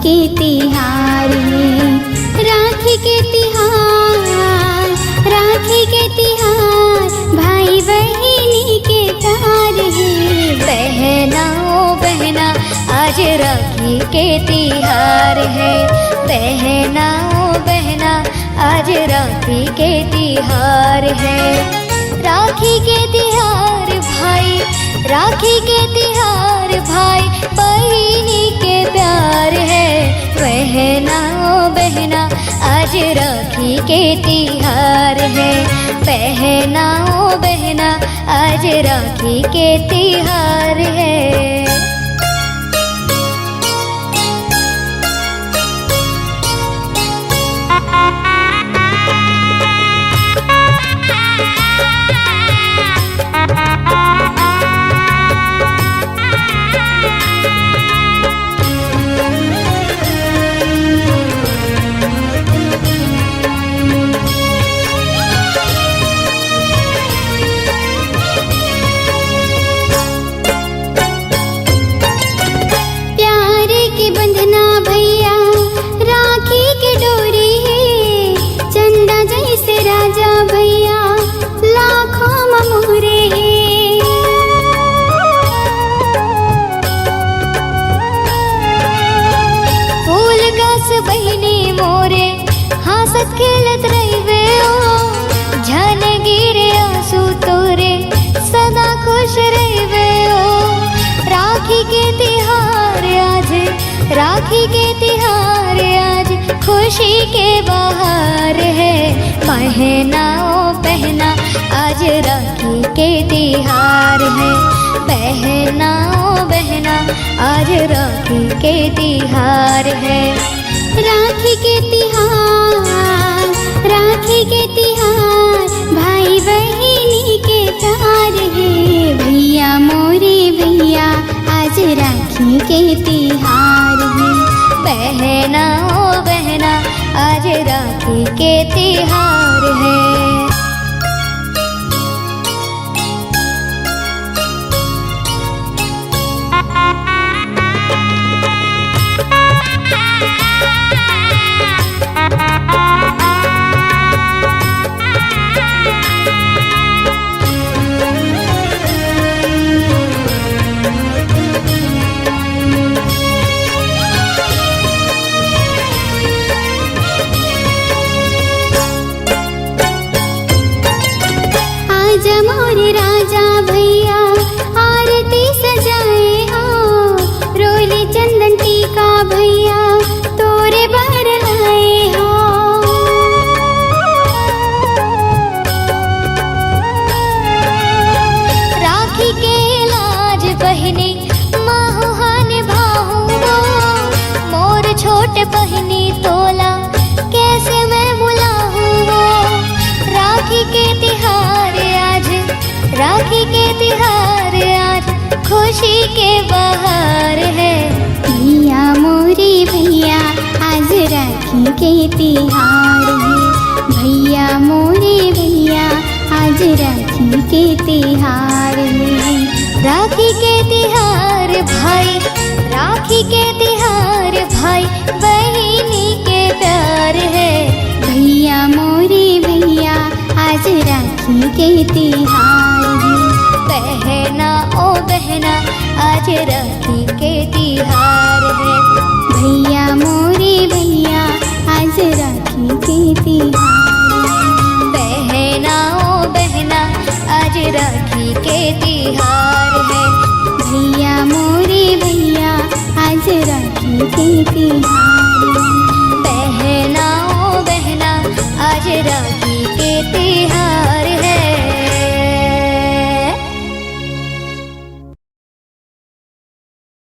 के तिहार है। राखी के तिहार, राखी के तिहार, भाई बहिनी के प्यार है। बहना ओ बहना आज राखी के तिहार है। बहना ओ बहना आज राखी के तिहार है। राखी के तिहार भाई, राखी के तिहार भाई बहिनी के प्यार है। बहना ओ बहना आज राखी के तिहार है। बहना ओ बहना आज राखी के तिहार है। राजा भैया लाखों ममोरे हैं। फूल गास बहिनी मोरे हंसत खेलत रहिवे ओ। झन गिरे आंसू तोरे सदा खुश रहिवे ओ। राखी के तिहार आज, राखी के तिहार आज खुशी के बहार है। बहना ओ बहना आज राखी के तिहार है। बहना ओ बहना आज राखी के तिहार है। राखी के तिहार, राखी के तिहार, भाई बहिनी के प्यार है। भैया मोरे भैया आज राखी के तिहार है। बहना ओ बहना आज राखी के तिहार है। मोरे राजा भैया आरती सजाए हो। रोली चंदन टीका भैया तोरे बर लाए हो। राखी के लाज बहिनी माहुहान भाहू मोर छोट बहिनी तोला कैसे मैं बुलाऊं। राखी के तिहार आज, राखी के तिहार आज खुशी के बहार है। भैया मोरे भैया आज राखी के तिहार है। भैया मोरे भैया आज राखी के तिहार है। राखी के तिहार भाई, राखी के तिहार भाई बहिनी के प्यार है। भैया मोरे भैया आज राखी के तिहार है। बहना ओ बहना आज राखी के तिहार है। भैया मोरे भैया आज राखी के तिहार है। बहना ओ बहना आज राखी के तिहार है। भैया मोरे भैया आज राखी के तिहार।